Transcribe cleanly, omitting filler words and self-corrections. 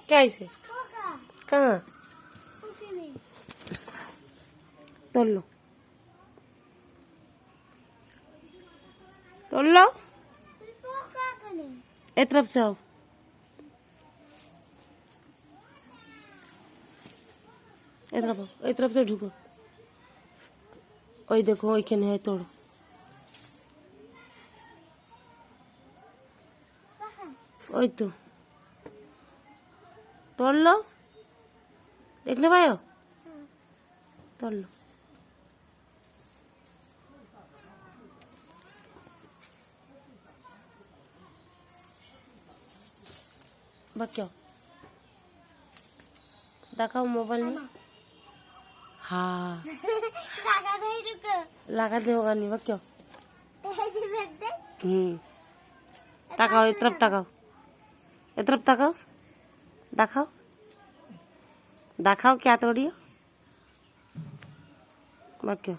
क्या इसे कहाँ तोड़ लो तोड़ लो ए तरफ से आओ ए तरफ से ढुको ওই দেখো ওইখানে হয় তোড়ো ওই তো তোড়লো দেখলে ভাইও তোড়লো বা क्यों দেখাও मोबाइल में हाँ लगा दे होगा नहीं वो क्यों ताकाओ इस तरफ ताकाओ इस तरफ ताकाओ दिखाओ दिखाओ क्या तोड़ियो वो क्यों